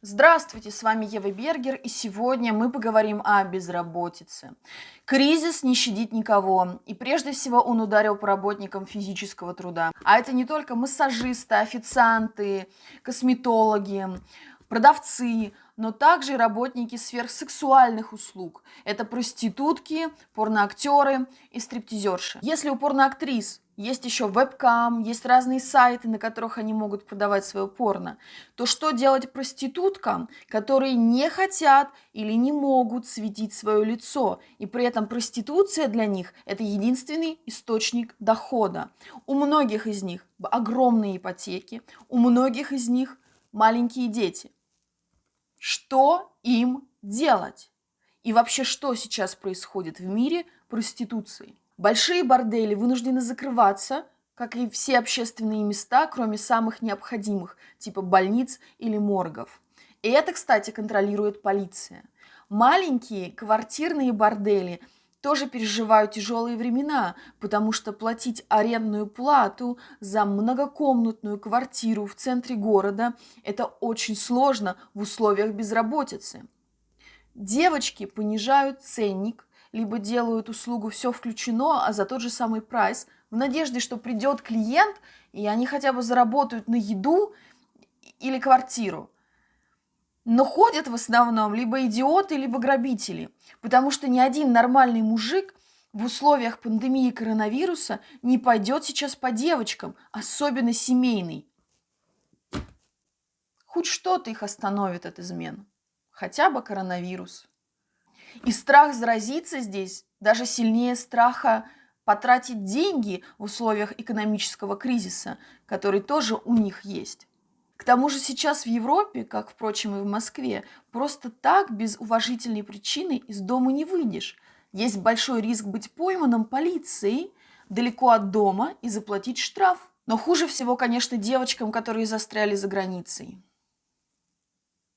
Здравствуйте, с вами Ева Бергер, и сегодня мы поговорим о безработице. Кризис не щадит никого, и прежде всего он ударил по работникам физического труда. А это не только массажисты, официанты, косметологи, продавцы, но также и работники сфер сексуальных услуг. Это проститутки, порноактеры и стриптизерши. Если у порноактрис есть еще вебкам, есть разные сайты, на которых они могут продавать свое порно, то что делать проституткам, которые не хотят или не могут светить свое лицо, и при этом проституция для них – это единственный источник дохода. У многих из них огромные ипотеки, у многих из них маленькие дети. Что им делать? И вообще, что сейчас происходит в мире проституции? Большие бордели вынуждены закрываться, как и все общественные места, кроме самых необходимых, типа больниц или моргов. И это, кстати, контролирует полиция. Маленькие квартирные бордели тоже переживают тяжелые времена, потому что платить арендную плату за многокомнатную квартиру в центре города – это очень сложно в условиях безработицы. Девочки понижают ценник, либо делают услугу «все включено», а за тот же самый прайс, в надежде, что придет клиент, и они хотя бы заработают на еду или квартиру. Но ходят в основном либо идиоты, либо грабители, потому что ни один нормальный мужик в условиях пандемии коронавируса не пойдет сейчас по девочкам, особенно семейный. Хоть что-то их остановит от измен, хотя бы коронавирус. И страх заразиться здесь даже сильнее страха потратить деньги в условиях экономического кризиса, который тоже у них есть. К тому же сейчас в Европе, как, впрочем, и в Москве, просто так, без уважительной причины, из дома не выйдешь. Есть большой риск быть пойманным полицией далеко от дома и заплатить штраф. Но хуже всего, конечно, девочкам, которые застряли за границей.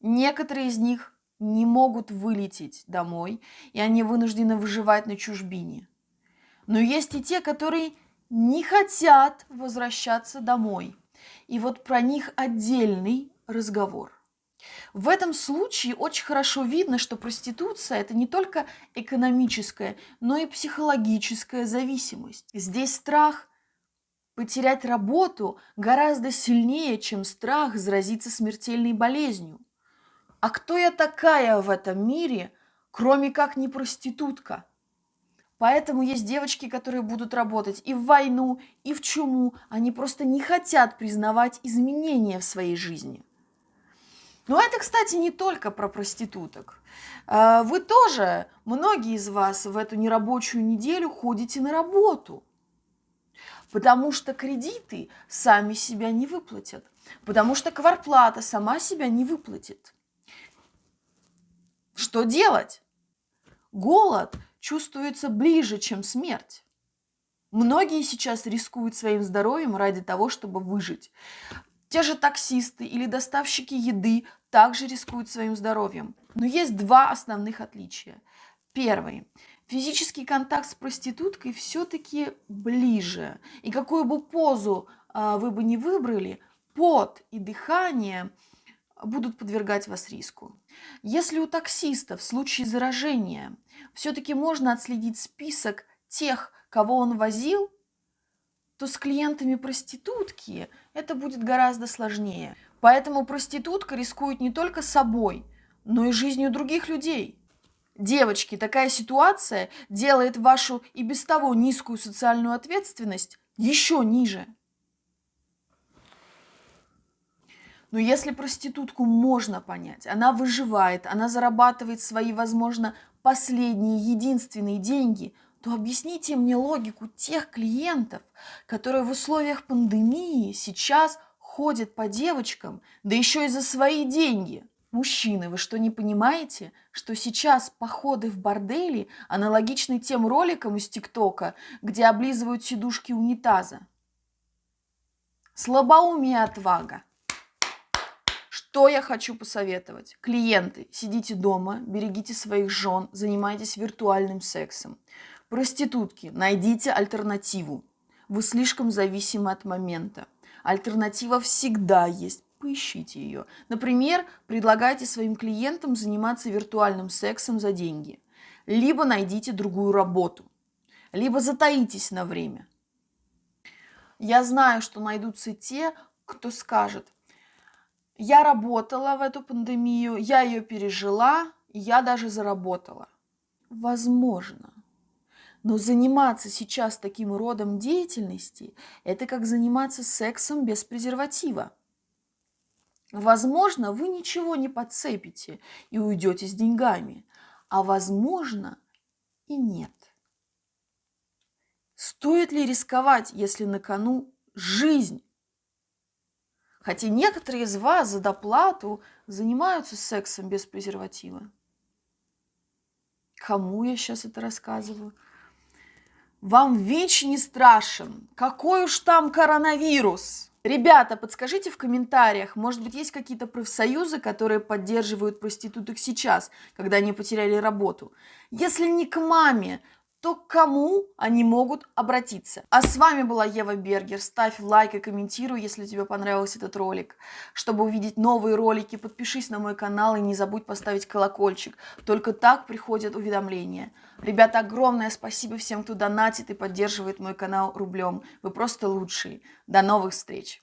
Некоторые из них не могут вылететь домой, и они вынуждены выживать на чужбине. Но есть и те, которые не хотят возвращаться домой. И вот про них отдельный разговор. В этом случае очень хорошо видно, что проституция – это не только экономическая, но и психологическая зависимость. Здесь страх потерять работу гораздо сильнее, чем страх заразиться смертельной болезнью. А кто я такая в этом мире, кроме как не проститутка? Поэтому есть девочки, которые будут работать и в войну, и в чуму. Они просто не хотят признавать изменения в своей жизни. Но это, кстати, не только про проституток. Вы тоже, многие из вас в эту нерабочую неделю ходите на работу. Потому что кредиты сами себя не выплатят. Потому что квартплата сама себя не выплатит. Что делать? Голод чувствуется ближе, чем смерть. Многие сейчас рискуют своим здоровьем ради того, чтобы выжить. Те же таксисты или доставщики еды также рискуют своим здоровьем. Но есть два основных отличия. Первый. Физический контакт с проституткой все-таки ближе. И какую бы позу вы бы ни выбрали, пот и дыхание будут подвергать вас риску. Если у таксиста в случае заражения все-таки можно отследить список тех, кого он возил, то с клиентами проститутки это будет гораздо сложнее. Поэтому проститутка рискует не только собой, но и жизнью других людей. Девочки, такая ситуация делает вашу и без того низкую социальную ответственность еще ниже. Но если проститутку можно понять, она выживает, она зарабатывает свои, возможно, последние, единственные деньги, то объясните мне логику тех клиентов, которые в условиях пандемии сейчас ходят по девочкам, да еще и за свои деньги. Мужчины, вы что, не понимаете, что сейчас походы в бордели аналогичны тем роликам из ТикТока, где облизывают сидушки унитаза? Слабоумие и отвага. Что я хочу посоветовать? Клиенты, сидите дома, берегите своих жен, занимайтесь виртуальным сексом. Проститутки, найдите альтернативу. Вы слишком зависимы от момента. Альтернатива всегда есть. Поищите ее. Например, предлагайте своим клиентам заниматься виртуальным сексом за деньги. Либо найдите другую работу. Либо затаитесь на время. Я знаю, что найдутся те, кто скажет: я работала в эту пандемию, я ее пережила, и я даже заработала. Возможно. Но заниматься сейчас таким родом деятельности – это как заниматься сексом без презерватива. Возможно, вы ничего не подцепите и уйдете с деньгами, а возможно и нет. Стоит ли рисковать, если на кону жизнь? Хотя некоторые из вас за доплату занимаются сексом без презерватива. Кому я сейчас это рассказываю? Вам ВИЧ не страшен. Какой уж там коронавирус? Ребята, подскажите в комментариях, может быть, есть какие-то профсоюзы, которые поддерживают проституток сейчас, когда они потеряли работу? Если не к маме, то к кому они могут обратиться? А с вами была Ева Бергер. Ставь лайк и комментируй, если тебе понравился этот ролик. Чтобы увидеть новые ролики, подпишись на мой канал и не забудь поставить колокольчик. Только так приходят уведомления. Ребята, огромное спасибо всем, кто донатит и поддерживает мой канал рублем. Вы просто лучшие. До новых встреч!